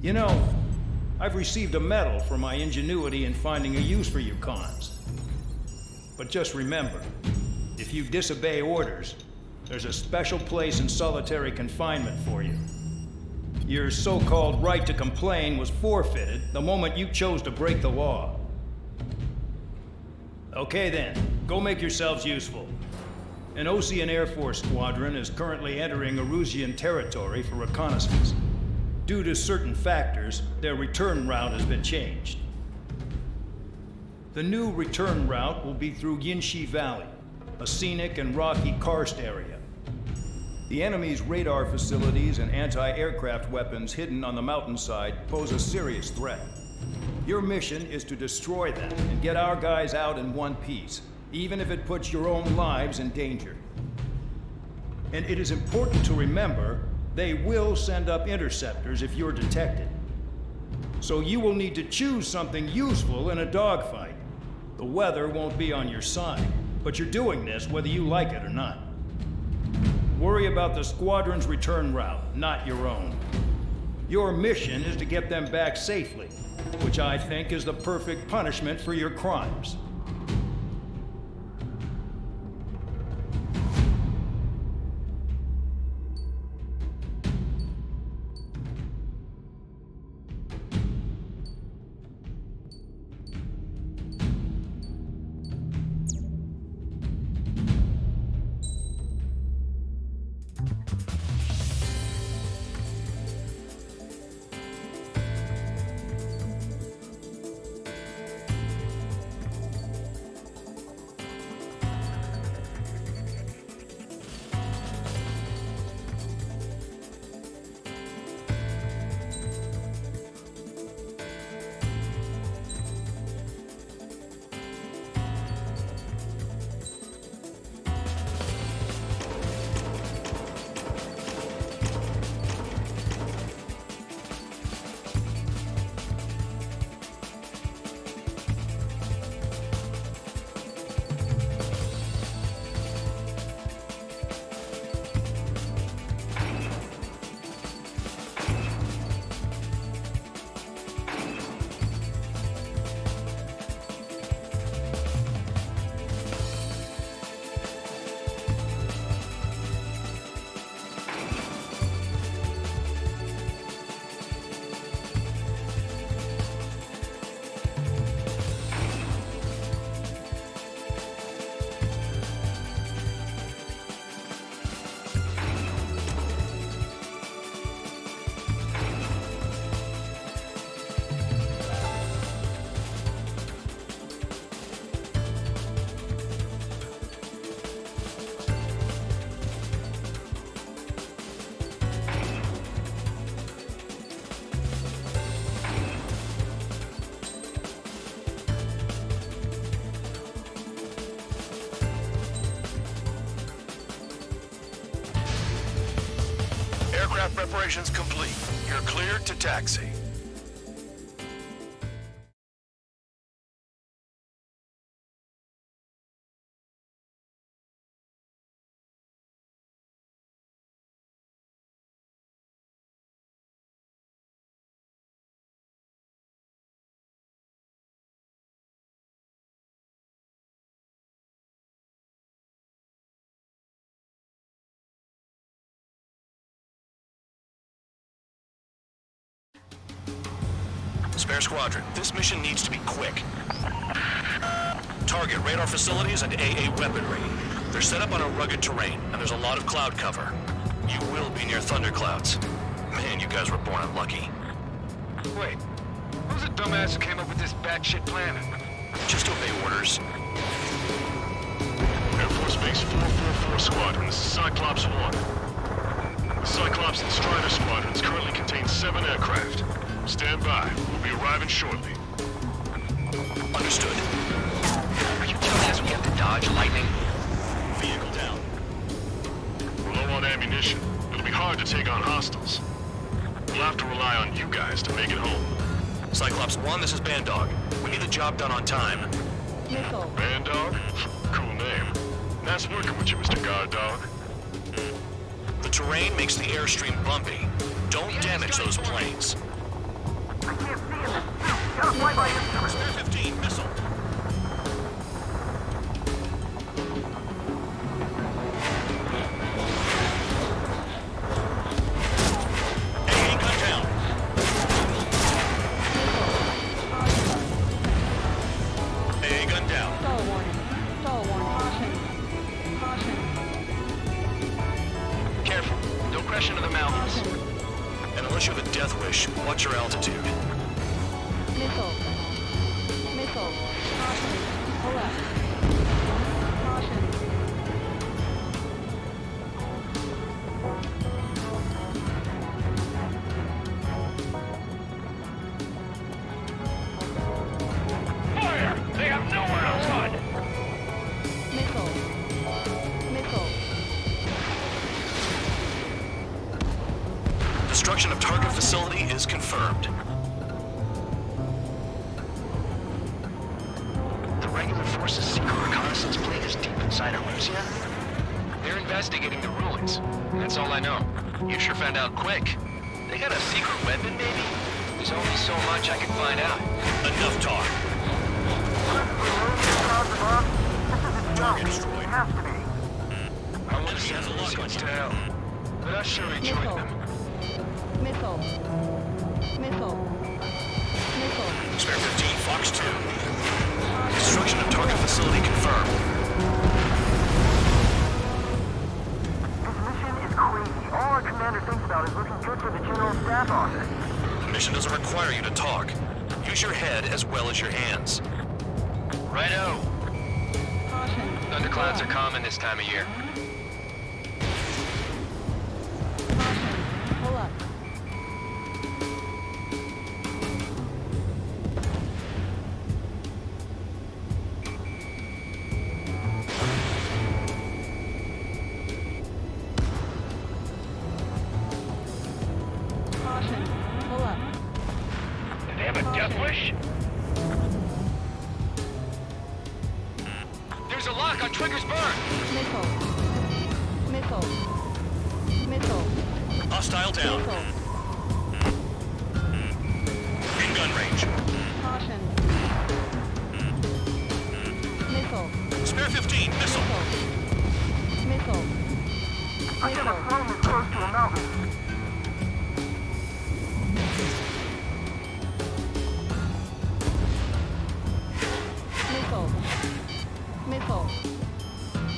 You know, I've received a medal for my ingenuity in finding a use for you cons. But just remember, if you disobey orders, there's a special place in solitary confinement for you. Your so-called right to complain was forfeited the moment you chose to break the law. Okay then, go make yourselves useful. An Osean Air Force squadron is currently entering Erusian territory for reconnaissance. Due to certain factors, their return route has been changed. The new return route will be through Yinshi Valley, a scenic and rocky karst area. The enemy's radar facilities and anti-aircraft weapons hidden on the mountainside pose a serious threat. Your mission is to destroy them and get our guys out in one piece, even if it puts your own lives in danger. And it is important to remember, they will send up interceptors if you're detected. So you will need to choose something useful in a dogfight. The weather won't be on your side, but you're doing this whether you like it or not. Worry about the squadron's return route, not your own. Your mission is to get them back safely, which I think is the perfect punishment for your crimes. Aircraft preparations complete. You're cleared to taxi. Spare Squadron, this mission needs to be quick. Target radar facilities and AA weaponry. They're set up on a rugged terrain, and there's a lot of cloud cover. You will be near thunderclouds. Man, you guys were born unlucky. Wait, who's the dumbass who came up with this batshit plan? Just obey orders. Air Force Base 444 Squadron, this is Cyclops 1. The Cyclops and Strider Squadrons currently contain 7 aircraft. Stand by. We'll be arriving shortly. Understood. Are you telling us we have to dodge lightning? Vehicle down. We're low on ammunition. It'll be hard to take on hostiles. We'll have to rely on you guys to make it home. Cyclops 1, this is Bandog. We need the job done on time. Nickel. Bandog? Cool name. Nice working with you, Mr. Guard Dog. The terrain makes the airstream bumpy. Don't damage those planes. Spare 15, missile. AA gun down. AA gun down. Stall warning. Stall warning. Caution. Caution. Careful. Don't crash into the mountains. And unless you have a death wish, watch your altitude. Missile. Missile. Caution. Pull up. Caution. Fire! They have nowhere else on! Missile. Missile. Destruction of target facility is confirmed. The regular force's secret reconnaissance plane is deep inside Arussia? They're investigating the ruins. That's all I know. You sure found out quick. They got a secret weapon, maybe? There's only so much I can find out. Enough talk. Target destroyed. I want to send the look to hell. But I sure enjoyed Missile. them. Missile. Missile. Missile. Spare 15, Fox 2. Destruction of target facility confirmed. This mission is crazy. All our commander thinks about is looking good for the General Staff Office. The mission doesn't require you to talk. Use your head as well as your hands. Righto. Caution. Thunderclouds are common this time of year. Caution. Pull up. Caution. Pull up. Do they have a death wish? There's a lock on Trigger's burn! Missile. Missile. Missile. Hostile down. Missile. In gun range. Caution. Missile. Spare 15, missile. Missile. I got a plane that's close to a mountain. Missile. Missile.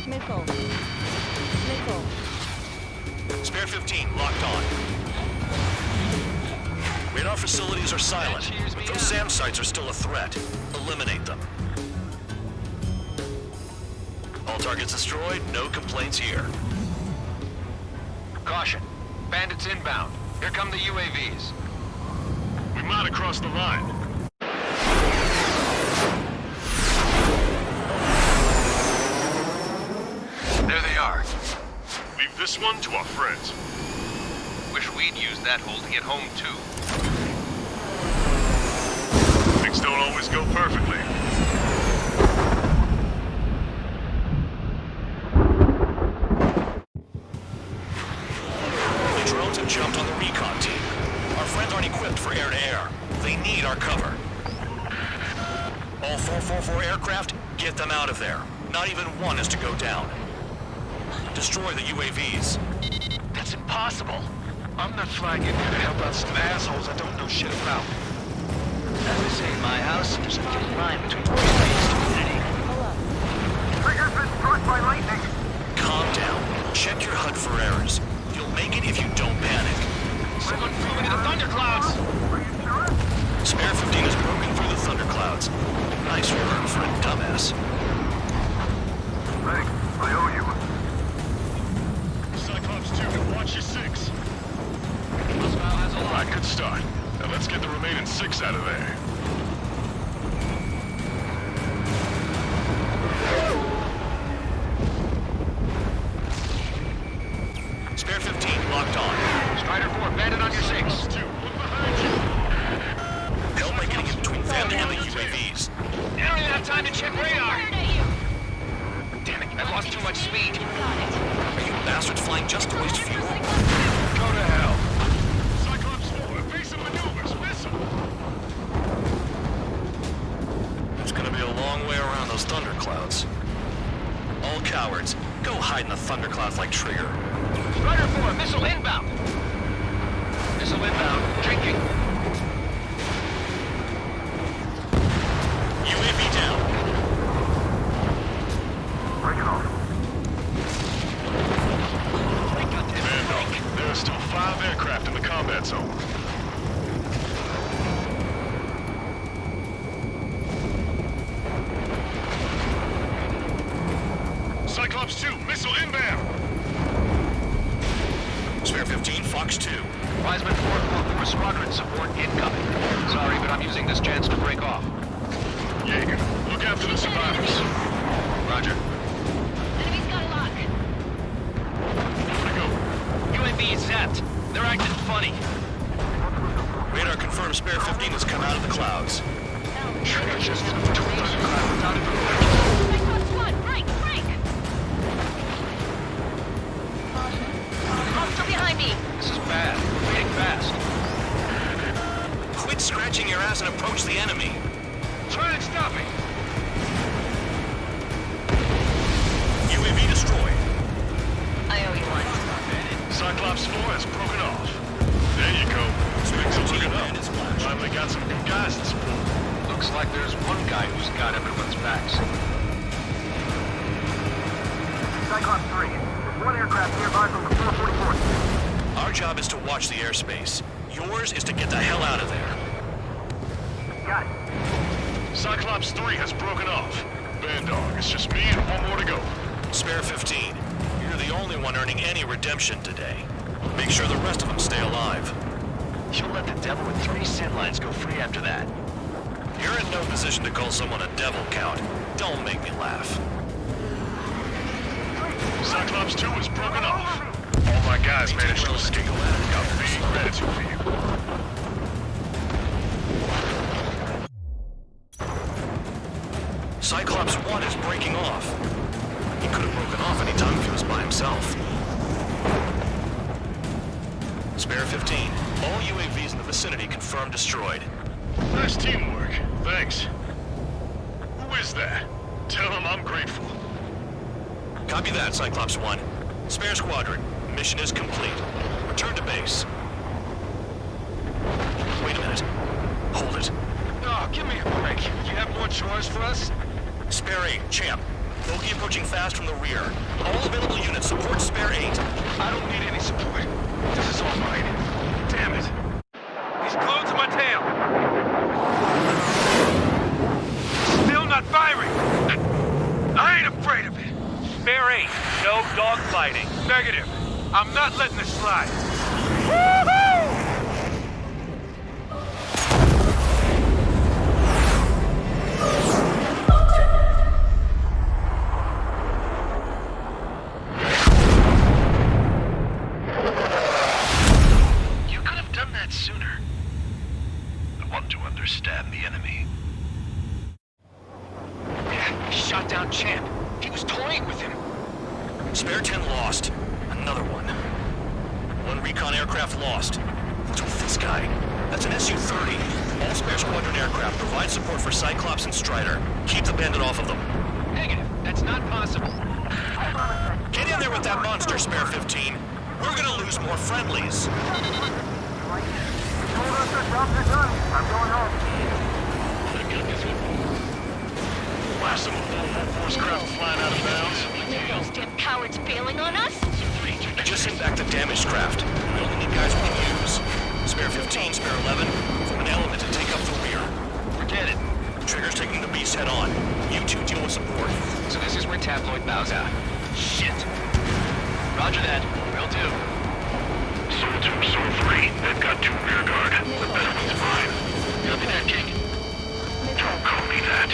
Missile. Missile. Spare 15, locked on. Radar facilities are silent, but those SAM sites are still a threat. Eliminate them. All targets destroyed, no complaints here. Caution. Bandits inbound. Here come the UAVs. We might have crossed the line. There they are. Leave this one to our friends. Wish we'd used that hole to get home, too. Things don't always go perfectly. The drones have jumped on the recon team. Our friends aren't equipped for air-to-air. They need our cover. All 444 aircraft, get them out of there. Not even one is to go down. Destroy the UAVs. That's impossible. I'm not flying in here to help out some assholes I don't know shit about. As they say in my house, there's a thin line between warfare and stupidity. Pull up. Trigger's been struck by lightning. Calm down. Check your HUD for errors. You'll make it if you don't panic. Someone flew into the thunderclouds! Are you sure? Spare 15 has broken through the thunderclouds. Nice work for a dumbass. Thanks. I owe you. Cyclops 2, watch your 6. Moscow has a All lot. right, good start. Now let's get the remaining 6 out of there. Spare 15 locked on. Strider 4, bandit on your 6. Cyclops 2, look behind you. Help by getting in between them and the UAVs. You don't even have time to check radar! Damn it, I lost too much speed. Are you bastards flying just to waste fuel? Go to hell. Cyclops 4, evasive maneuvers, whistle. those thunderclouds. All cowards, go hide in the thunderclouds like Trigger. Strider 4, missile inbound. Missile inbound, drinking. UAV down. Break it off. Man, there are still 5 aircraft in the combat zone. Cyclops 2, missile inbound! Spare 15, Fox 2. Wiseman 444 squadron support incoming. Sorry, but I'm using this chance to break off. Jaeger, look after the survivors. Roger. Enemy's got a lock. Where to go? UAV is zapped. They're acting funny. Radar confirms Spare 15 has come out of the clouds. Trigger just told us to climb without it. Cyclops squad, break, break! Monster behind me! This is bad. We're fading fast. Quit scratching your ass and approach the enemy. Try and stop me. UAV destroyed. I owe you one. Cyclops 4 has broken off. There you go. Things are looking up. Finally got some new guys in support. Looks like there's one guy who's got everyone's backs. Cyclops 3. There's one aircraft nearby from the 444th. Our job is to watch the airspace. Yours is to get the hell out of there. Got it. Cyclops 3 has broken off. Bandog, it's just me and one more to go. Spare 15. You're the only one earning any redemption today. Make sure the rest of them stay alive. You'll let the devil with 3 sin lines go free after that. You're in no position to call someone a devil, Count. Don't make me laugh. Cyclops 2 has broken off. All my guys managed to escape. Got big gratitude for you. Cyclops 1 is breaking off. He could have broken off any time if he was by himself. Spare 15. All UAVs in the vicinity confirmed destroyed. Nice teamwork. Thanks. Who is that? Tell him I'm grateful. Copy that, Cyclops 1. Spare squadron. Mission is complete. Return to base. Wait a minute. Hold it. Oh, give me a break. You have more chores for us? Spare 8, Champ. Bogey approaching fast from the rear. All available units support Spare 8. I don't need any support. This is all right. Damn it. He's glued to my tail. Still not firing. I ain't afraid of it. Spare 8. No dogfighting. Negative. I'm not letting this slide. Woohoo! Sooner. I want to understand the enemy. He shot down Champ. He was toying with him. Spare 10 lost. Another one. One recon aircraft lost. What's with this guy? That's an Su-30. All Spare Squadron aircraft provide support for Cyclops and Strider. Keep the bandit off of them. Negative. That's not possible. Get in there with that monster, Spare 15. We're gonna lose more friendlies. Told us the jobs are done. I'm going home. Last of the 444's craft flying out of bounds. Those damn cowards bailing on us? I just sent back the damaged craft. We only need guys we can use. Spare 15, Spare 11, from an element to take up the rear. Forget it. Trigger's taking the beast head on. You two deal with support. So this is where Tabloid bows out. Shit. Roger that. Will do. Soul 2, Soul 3. They've got 2 rear guard. The better one's mine. Copy that, King. Don't call me that.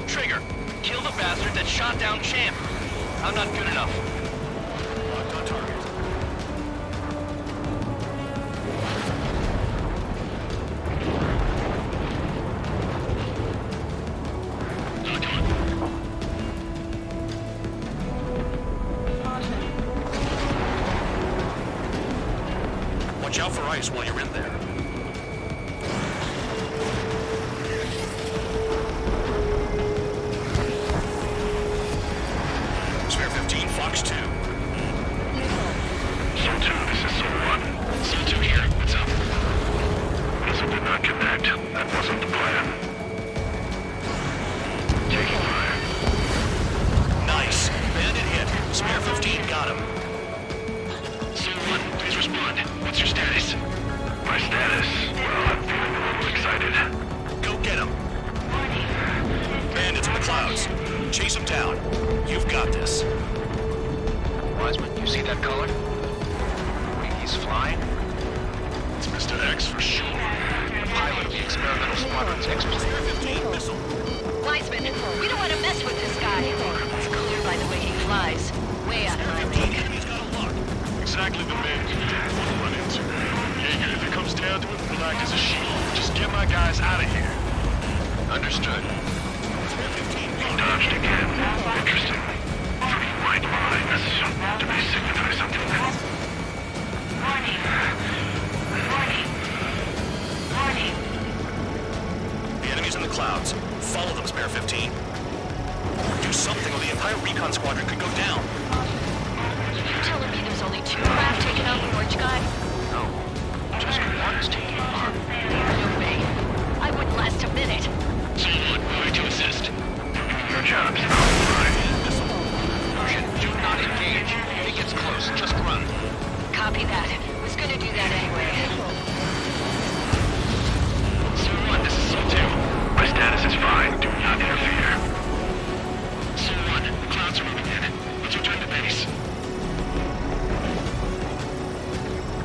Trigger, kill the bastard that shot down Champ. I'm not good enough. Locked on target. Watch out for ice while you're in there. clouds. Chase him down. You've got this. Wiseman, you see that color? Wait, he's flying? It's Mr. X for sure. The pilot of the experimental squadron's X-plane. Missile. Wiseman, we don't want to mess with this guy. It's clear by the way he flies. Way out of my league. Enemy's got a lock. Exactly the man you didn't want to run into. Jaeger, if it comes down to it, we'll act as a shield. Just get my guys out of here. Understood. Dodged again. Interesting. Three white lines. Do they signify something? Warning. Warning. Warning. The enemy's in the clouds. Follow them, Spare 15. Do something or the entire recon squadron could go down. You telling me there's only 2 craft taking out the orange guy? No. Just one's taking him on. No way. I wouldn't last a minute. Someone, ready to assist. Your job's Persian, do not engage. If he gets close, just run. Copy that. Was gonna do that anyway. C1, this is C2. My status is fine. Do not interfere. C1, the clouds are moving in. Let's return to base.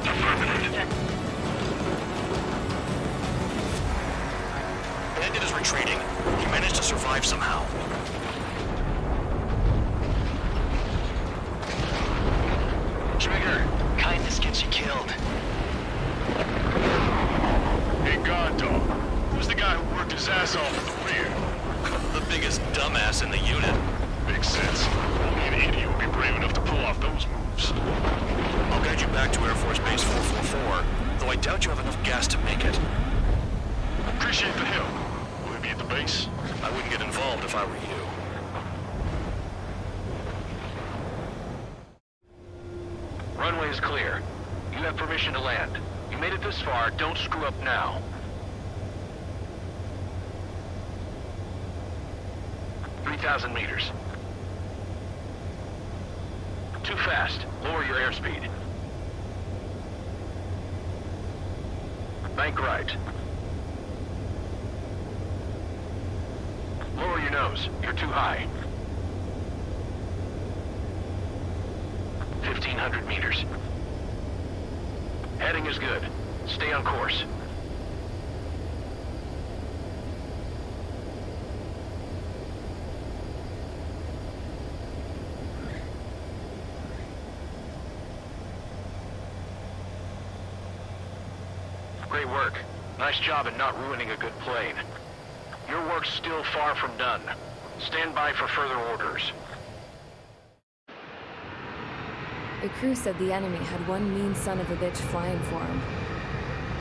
Affirmative. Bandit is retreating. He managed to survive somehow. Trigger, kindness gets you killed. Hey, God Dog. Who's the guy who worked his ass off at the rear? The biggest dumbass in the unit. Makes sense. Only an idiot would be brave enough to pull off those moves. I'll guide you back to Air Force Base 444, though I doubt you have enough gas to make it. Appreciate the help. Will it be at the base? I wouldn't get involved if I were you. Runway is clear. You have permission to land. You made it this far, don't screw up now. 3,000 meters. Too fast. Lower your airspeed. Bank right. Lower your nose. You're too high. 1,500 meters. Heading is good. Stay on course. Great work. Nice job at not ruining a good plane. Your work's still far from done. Stand by for further orders. The crew said the enemy had one mean son of a bitch flying for him.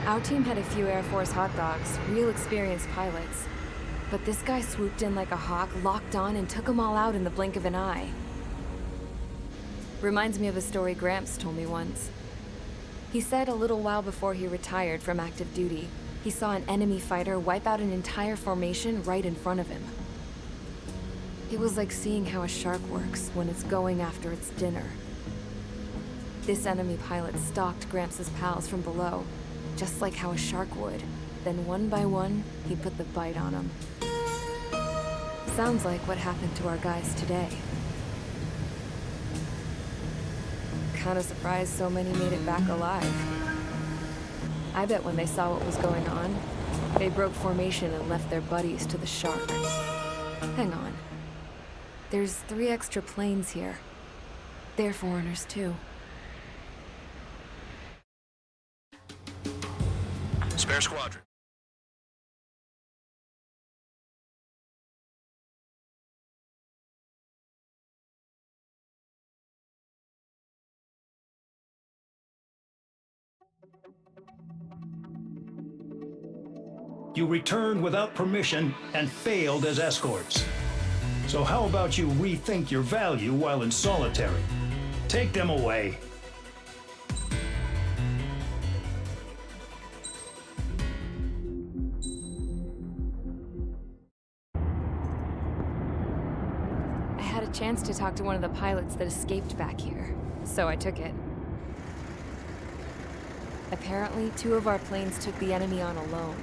Our team had a few Air Force hot dogs, real experienced pilots. But this guy swooped in like a hawk, locked on, and took them all out in the blink of an eye. Reminds me of a story Gramps told me once. He said a little while before he retired from active duty, he saw an enemy fighter wipe out an entire formation right in front of him. It was like seeing how a shark works when it's going after its dinner. This enemy pilot stalked Gramps' pals from below, just like how a shark would. Then one by one, he put the bite on them. Sounds like what happened to our guys today. Kinda surprised so many made it back alive. I bet when they saw what was going on, they broke formation and left their buddies to the shark. Hang on. There's 3 extra planes here. They're foreigners too. Spare squadron. You returned without permission and failed as escorts. So how about you rethink your value while in solitary? Take them away. I had a chance to talk to one of the pilots that escaped back here, so I took it. Apparently, 2 of our planes took the enemy on alone.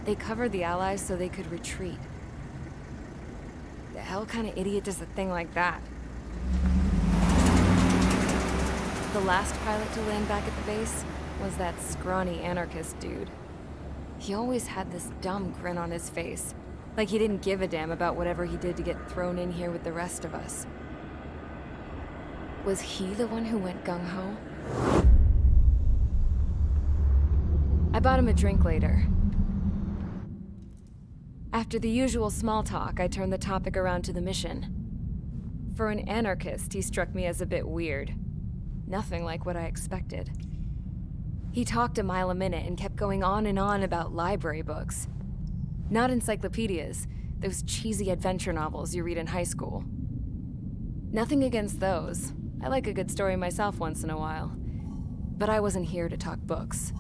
They covered the Allies so they could retreat. The hell kind of idiot does a thing like that? The last pilot to land back at the base was that scrawny anarchist dude. He always had this dumb grin on his face, like he didn't give a damn about whatever he did to get thrown in here with the rest of us. Was he the one who went gung-ho? I bought him a drink later. After the usual small talk, I turned the topic around to the mission. For an anarchist, he struck me as a bit weird. Nothing like what I expected. He talked a mile a minute and kept going on and on about library books. Not encyclopedias, those cheesy adventure novels you read in high school. Nothing against those. I like a good story myself once in a while. But I wasn't here to talk books.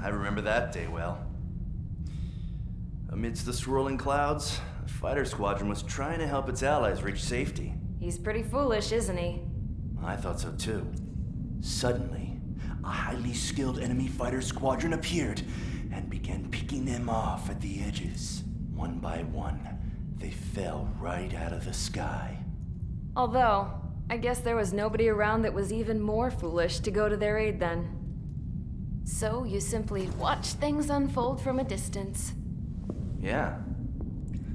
I remember that day well. Amidst the swirling clouds, the fighter squadron was trying to help its allies reach safety. He's pretty foolish, isn't he? I thought so too. Suddenly, a highly skilled enemy fighter squadron appeared and began picking them off at the edges. One by one, they fell right out of the sky. Although, I guess there was nobody around that was even more foolish to go to their aid then. So you simply watch things unfold from a distance. Yeah.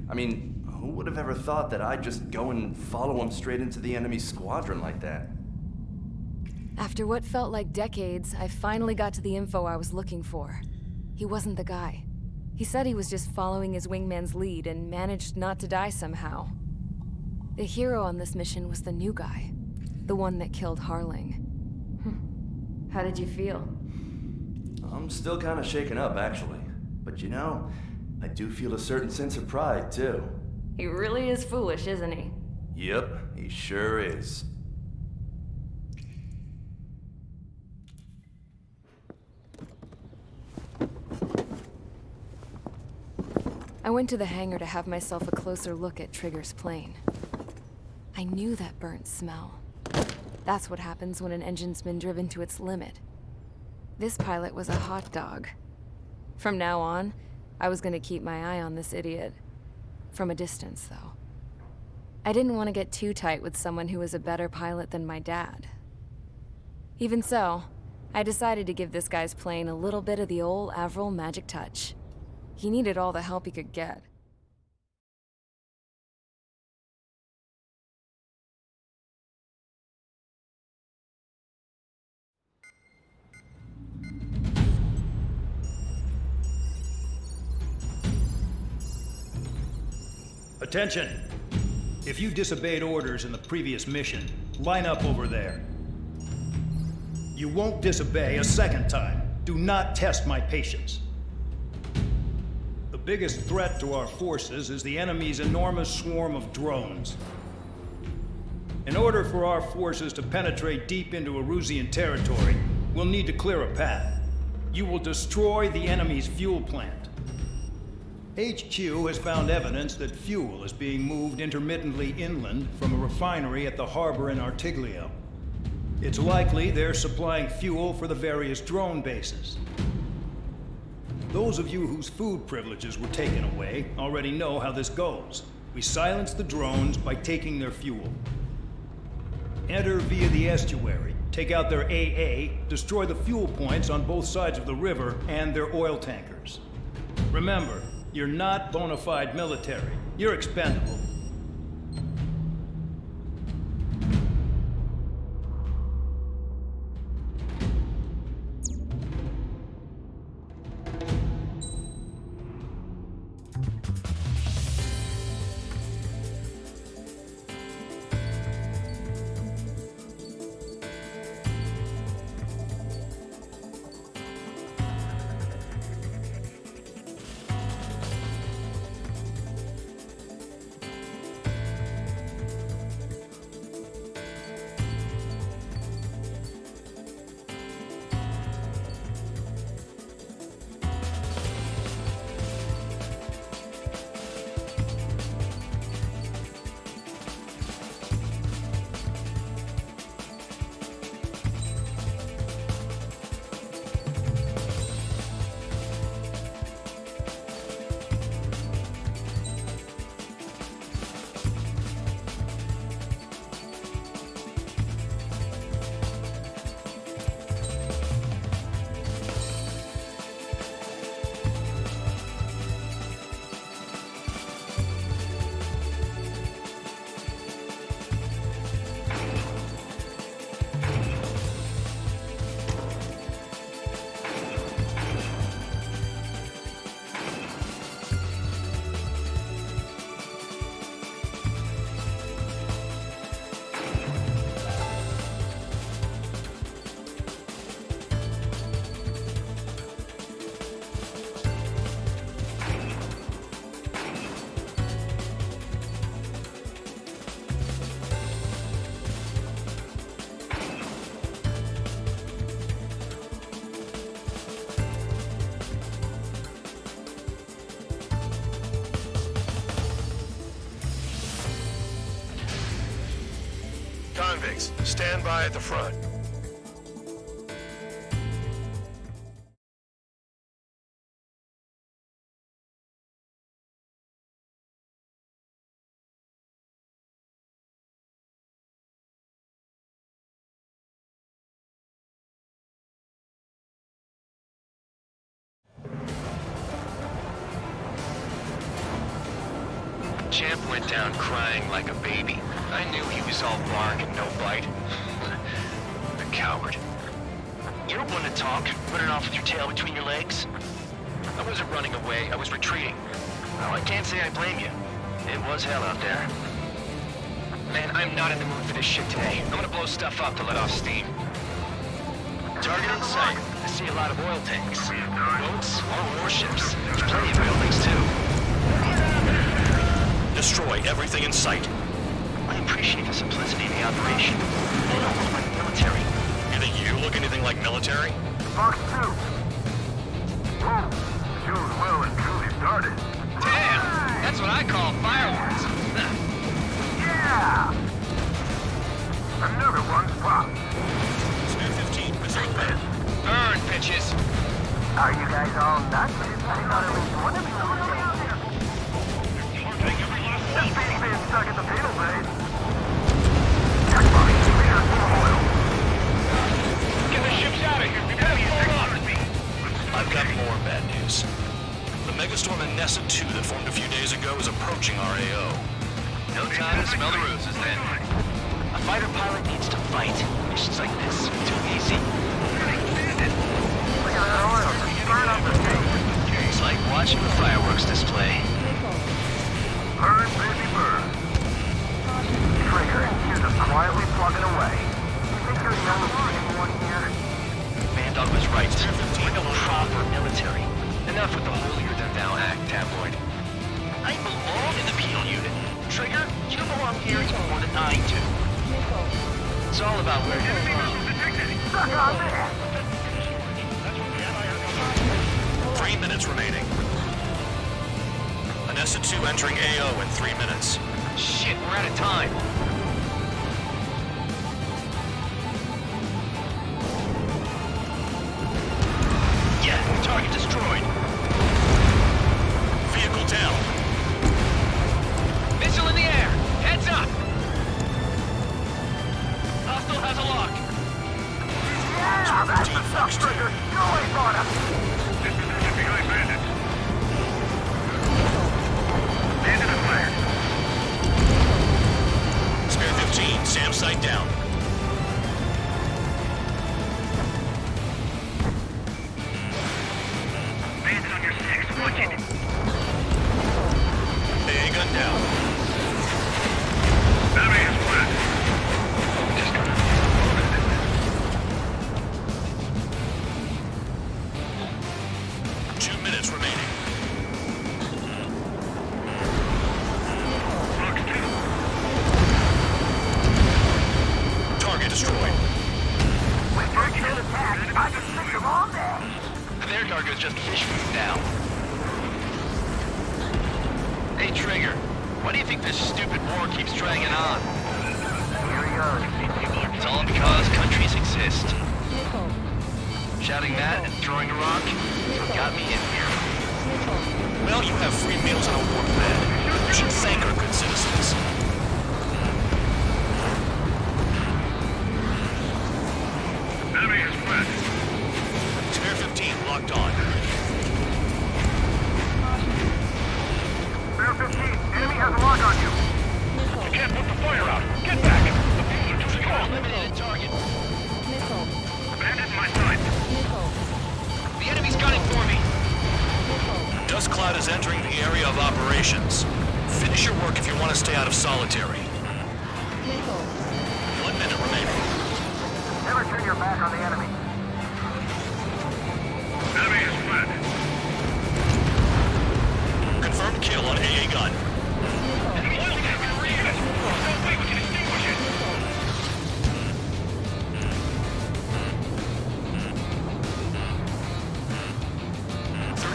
I mean, who would have ever thought that I'd just go and follow him straight into the enemy squadron like that? After what felt like decades, I finally got to the info I was looking for. He wasn't the guy. He said he was just following his wingman's lead and managed not to die somehow. The hero on this mission was the new guy. The one that killed Harling. How did you feel? I'm still kind of shaken up, actually. But you know, I do feel a certain sense of pride, too. He really is foolish, isn't he? Yep, he sure is. I went to the hangar to have myself a closer look at Trigger's plane. I knew that burnt smell. That's what happens when an engine's been driven to its limit. This pilot was a hot dog. From now on, I was gonna keep my eye on this idiot. From a distance, though. I didn't want to get too tight with someone who was a better pilot than my dad. Even so, I decided to give this guy's plane a little bit of the old Avril magic touch. He needed all the help he could get. Attention! If you disobeyed orders in the previous mission, line up over there. You won't disobey a second time. Do not test my patience. The biggest threat to our forces is the enemy's enormous swarm of drones. In order for our forces to penetrate deep into Erusian territory, we'll need to clear a path. You will destroy the enemy's fuel plant. HQ has found evidence that fuel is being moved intermittently inland from a refinery at the harbor in Artiglio. It's likely they're supplying fuel for the various drone bases. Those of you whose food privileges were taken away already know how this goes. We silence the drones by taking their fuel. Enter via the estuary, take out their AA, destroy the fuel points on both sides of the river and their oil tankers. Remember, you're not bona fide military. You're expendable. convicts. Stand by at the front. Champ went down crying like a baby. I knew he was all bark and no bite. The coward. You don't want to talk, running off with your tail between your legs? I wasn't running away, I was retreating. Well, I can't say I blame you. It was hell out there. Man, I'm not in the mood for this shit today. I'm gonna blow stuff up to let off steam. Target in sight. I see a lot of oil tanks. Boats or warships. There's plenty of buildings, too. Destroy everything in sight. I appreciate the simplicity of the operation. They don't look like military. You think you look anything like military? Box 2. Whoa. Show's well and truly started. Damn! That's what I call fireworks. Yeah! Another one's popped. Spare 15, reserve bed. Burn, bitches! Are you guys all nuts? I thought at least one of you was dead. This thing's being stuck at the penal bay. Checkpoint. Clear for oil. Get the ships out of here! We gotta hold on! I've got more bad news. The megastorm in Nessa 2 that formed a few days ago is approaching our AO. No time to smell the roses, then. A fighter pilot needs to fight. Missions like this, too easy. Look at that oil. Burn up the thing. It's like watching a fireworks display. Burn, baby, burn. Trigger, here's us quietly plugging away. You think you're the only one here? Man Dog was right. We're no proper military. Enough with the holier-than-thou act, tabloid. I belong in the penal unit. Trigger, you belong here even more than I do. It's all about where you're from. Suck on this! 3 minutes remaining. Nessa 2 entering AO in 3 minutes. Shit, we're out of time. Yeah, target destroyed. Vehicle down. Missile in the air. Heads up. Hostile has a lock. Yeah, that's the stuff, Trigger. Go away, Barnum. This position behind bandits. Bandit is fired. Spare 15, SAM site down. Bandit on your 6. Watch it. AA gun down. Enemy is flat. Just gonna... 2 minutes remaining. Target destroyed. We can't get attacked. I can fix them all day. Their target is just fish food now. Hey, Trigger. Why do you think this stupid war keeps dragging on? Here he goes. It's all because countries exist. Shouting that and throwing a rock got me in here. Well, you have free meals and a warm bed. You should thank our good citizens. Enemy is flat. Spare 15 locked on. Spare 15. Enemy has a lock on you. You can't put the fire out. Get back. The fuels are too strong. Eliminated target. Bandit in my sight. The enemy's gunning for me. Dust cloud is entering the area of operations. Finish your work if you want to stay out of solitary. 1 minute remaining. Never turn your back on the enemy. Enemy is flat. Confirmed kill on AA gun. Enemy oil tank is reunited. There's no way we can extinguish it.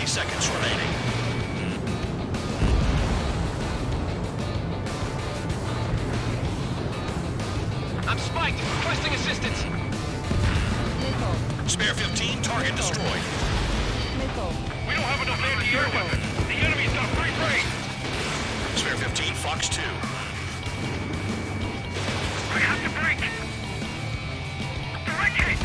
Seconds remaining. I'm spiked. Requesting assistance. Missile. Spare 15, target destroyed. Missile. We don't have enough anti-air weapons. The enemy's got free reign. Spare 15, Fox 2. We have to break. Direct hit.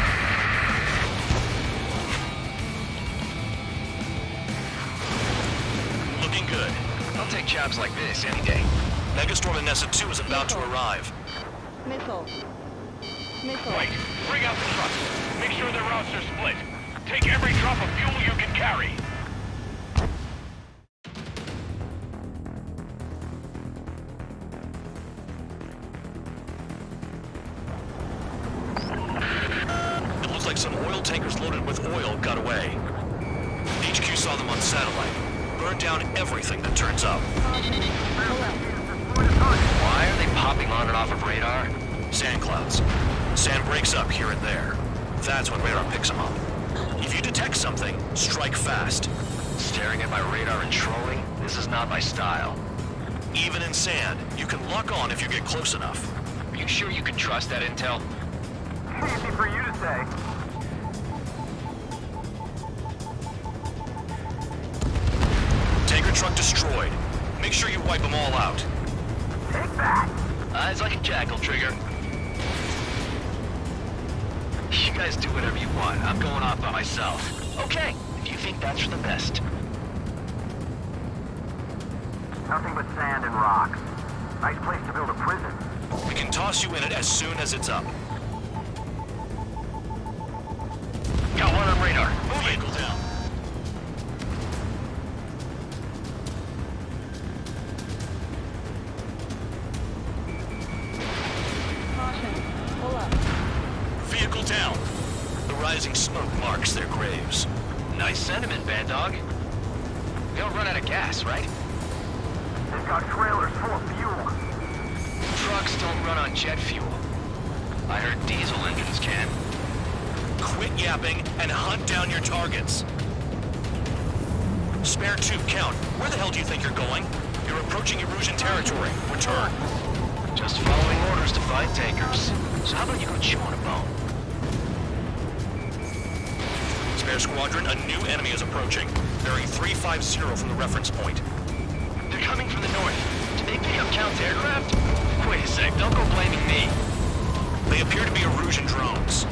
Looking good. I'll take jobs like this any day. Megastorm and Nessa 2 is about to arrive. Missile. Missile. Right. Bring out the trucks. Make sure their routes are split. Take every drop of fuel you can carry. It looks like some oil tankers loaded with oil got away. HQ saw them on satellite. Burned down everything that turns up. Why are they popping on and off of radar? Sand clouds. Sand breaks up here and there. That's when radar picks them up. If you detect something, strike fast. Staring at my radar and trolling? This is not my style. Even in sand, you can lock on if you get close enough. Are you sure you can trust that intel? Easy for you to say. Tanker truck destroyed. Make sure you wipe them all out. Take that. Eyes like a jackal, Trigger. You guys do whatever you want. I'm going off by myself. Okay, if you think that's for the best. Nothing but sand and rocks. Nice place to build a prison. We can toss you in it as soon as it's up. Got one on radar. Vehicle down. Caution. Pull up. Vehicle down. The rising smoke marks their graves. Nice sentiment, Bad Dog. We don't run out of gas, right? They've got trailers full of fuel. Trucks don't run on jet fuel. I heard diesel engines can. Quit yapping and hunt down your targets. Spare 2, count. Where the hell do you think you're going? You're approaching Erusian territory. Return. Just following orders to find tankers. So how about you go chew on a bone? Spare squadron, a new enemy is approaching. Bearing 350 from the reference point. They're coming from the north. Did they pick up counter-aircraft? Wait a sec, don't go blaming me. They appear to be Erusian drones.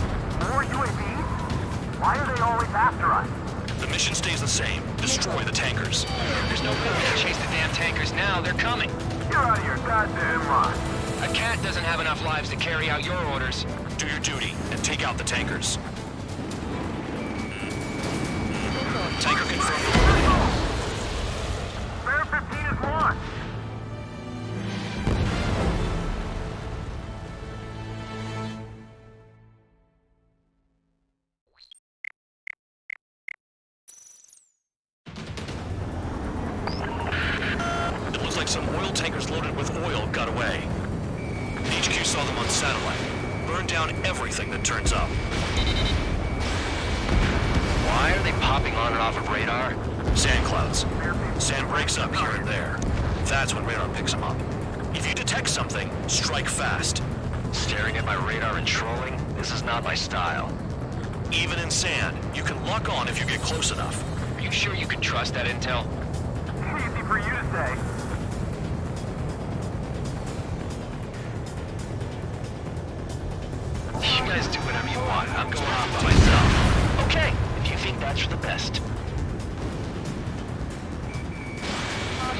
More UAVs? Why are they always after us? The mission stays the same. Destroy the tankers. There's no point to chase the damn tankers now, they're coming. You're out of your goddamn mind. A cat doesn't have enough lives to carry out your orders. Do your duty and take out the tankers. Tanker confirmed. Spare 15 is launched. It looks like some oil tankers loaded with oil got away. HQ saw them on satellite. Burned down everything that turns up. Why are they popping on and off of radar? Sand clouds. Sand breaks up here and there. That's when radar picks them up. If you detect something, strike fast. Staring at my radar and trolling? This is not my style. Even in sand, you can lock on if you get close enough. Are you sure you can trust that intel? Easy for you to say. You guys do whatever you want. I'm going off by myself. Okay, if you think that's for the best.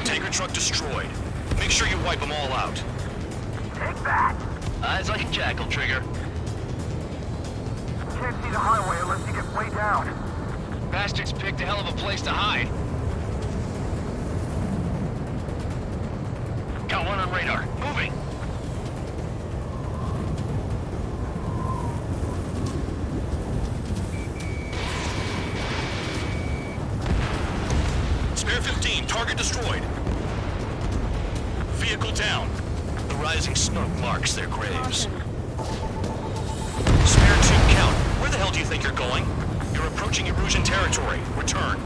Tanker truck destroyed. Make sure you wipe them all out. Take that. Eyes like a jackal, Trigger. Can't see the highway unless you get way down. Bastards picked a hell of a place to hide. Got one on radar. Moving. Spare 15, target destroyed. Vehicle down. The rising smoke marks their graves. Spare 2, count. Where the hell do you think you're going? You're approaching Erusian territory. Return.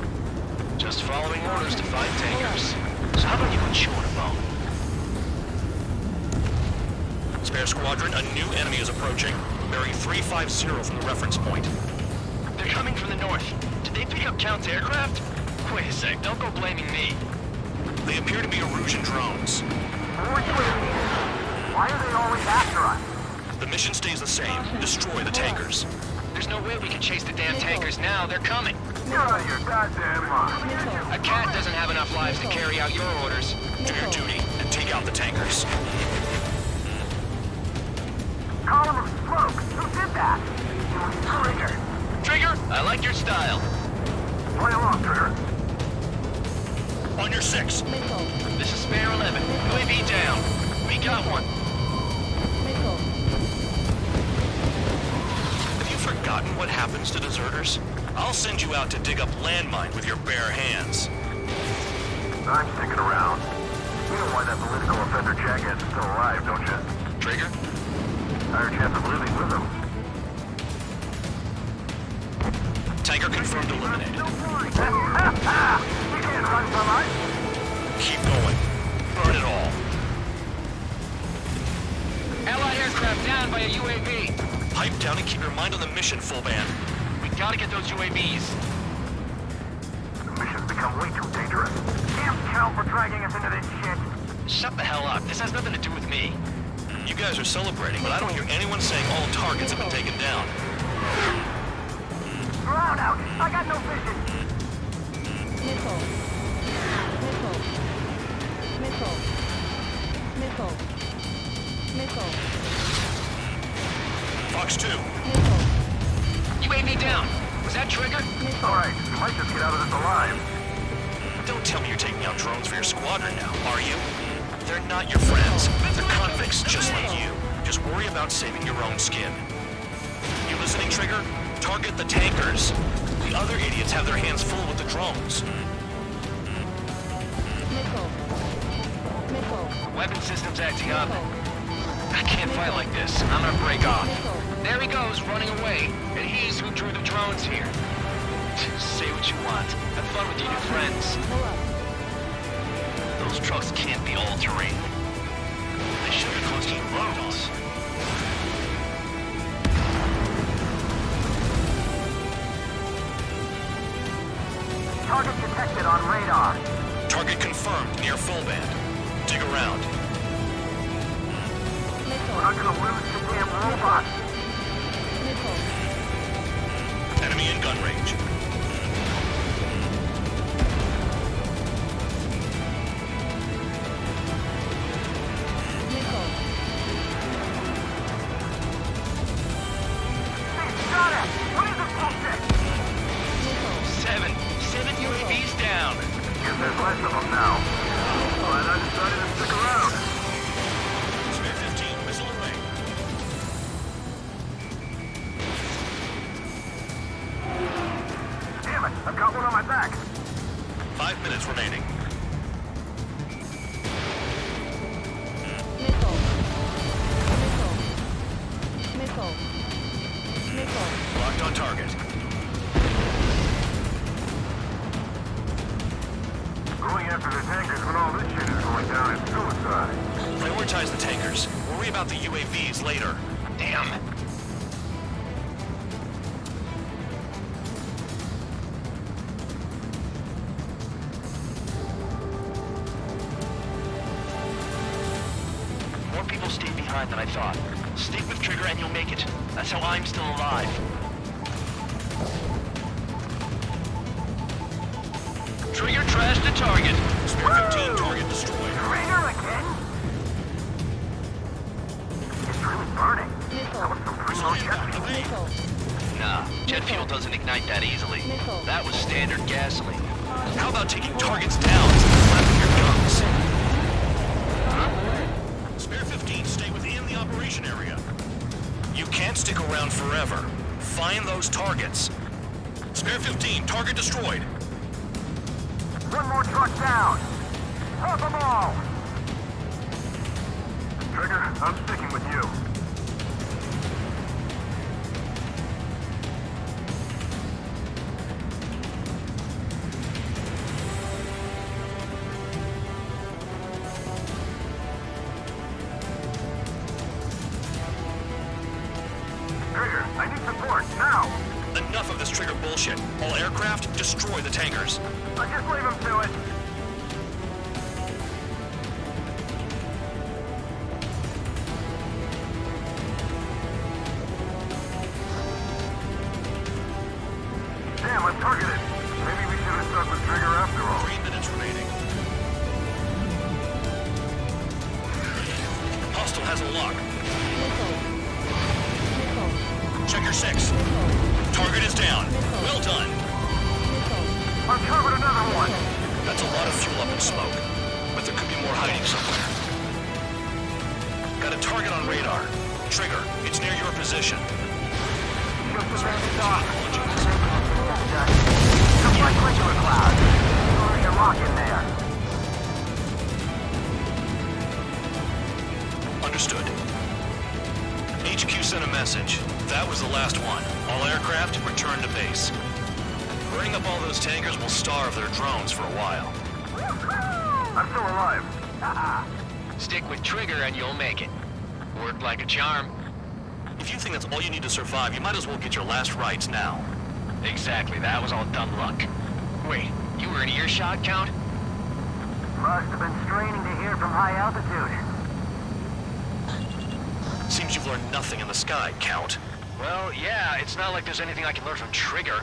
Just following orders to find tankers. So how about you go chew on a bone? Spare squad. Squadron, a new enemy is approaching. Bearing 350 from the reference point. They're coming from the north. Did they pick up Count's aircraft? Wait a sec, don't go blaming me. They appear to be Erusian drones. More UAVs. Why are they always after us? The mission stays the same. Destroy the tankers. There's no way we can chase the damn tankers now. They're coming. You're out of your goddamn mind. A cat doesn't have enough lives to carry out your orders. Do your duty and take out the tankers. Column of smoke. Who did that? It was Trigger. Trigger, I like your style. Play along, Trigger. On your 6. This is Spare 11. UAV down. We got one. Have you forgotten what happens to deserters? I'll send you out to dig up landmine with your bare hands. I'm sticking around. You know why that political offender jackass is still alive, don't you? Trigger? Higher chance of living with him. Tanker confirmed eliminated. You can't run from us. Keep going. Burn it all. Allied aircraft down by a UAV. Pipe down and keep your mind on the mission, full band. We gotta get those UAVs. The mission's become way too dangerous. Damn Cal for dragging us into this shit. Shut the hell up. This has nothing to do with me. You guys are celebrating, but I don't hear anyone saying all targets have been taken down. Ground out. I got no vision. Missile. Missile. Missile. Missile. Missile. Fox 2. Missile. UAV down. Was that Trigger? All right, we might just get out of this alive. Don't tell me you're taking out drones for your squadron now, are you? They're not your friends. They're convicts just like you. Just worry about saving your own skin. You listening, Trigger? Target the tankers. The other idiots have their hands full with the drones. Missile. Missile. Weapon system's acting up. Missile. I can't fight like this. I'm gonna break off. Missile. There he goes, running away. And he's who drew the drones here. Say what you want. Have fun with your new friends. Pull up. Those trucks can't be all-terrain. They should be close to the roads. Target detected on radar. Target confirmed near full band. Dig around. We're not gonna lose the damn robot. Missile. Enemy in gun range. Missile. Hey, got it! What is this bullshit? Missile. Seven UAVs down. Guess there's less of them now. Glad I decided to stick around. Spare 15, missile away. Damn it, I've got one on my back. 5 minutes remaining. Missile. Missile. Missile. Missile. Locked on target. Going after the tankers when all this shit is going down is suicide. Prioritize the tankers. Worry about the UAVs later. Damn. More people stayed behind than I thought. Stick with Trigger and you'll make it. That's how I'm still alive. Trigger trashed the target. Spare 15, target destroyed. Trigger again? It's really burning. That was some pretty low jet fuel. Missile. Nah, jet fuel doesn't ignite that easily. Missile. That was standard gasoline. How about taking targets down instead of slapping your guns? Spare 15, stay within the operation area. You can't stick around forever. Find those targets. Spare 15, target destroyed. One more truck down. Help them all. Trigger, I'm sticking with you. Enough of this trigger bullshit. All aircraft, destroy the tankers. I'll just leave him to it. Damn, I'm targeted. Maybe we should have stuck with trigger after all. 3 minutes remaining. Hostile has a lock. Check your 6. Target is down. Well done. Uncovered another one. That's a lot of fuel up in smoke. But there could be more hiding somewhere. Got a target on radar. Trigger, it's near your position. Just a minute stop. Just like regular cloud. Already a lock in there. Understood. HQ sent a message. That was the last one. All aircraft, return to base. Burning up all those tankers will starve their drones for a while. I'm still alive. Stick with trigger and you'll make it. Worked like a charm. If you think that's all you need to survive, you might as well get your last rites now. Exactly, that was all dumb luck. Wait, you were in earshot, Count? Must have been straining to hear from high altitude. Seems you've learned nothing in the sky, Count. Well, yeah, it's not like there's anything I can learn from Trigger.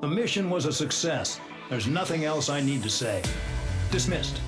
The mission was a success. There's nothing else I need to say. Dismissed.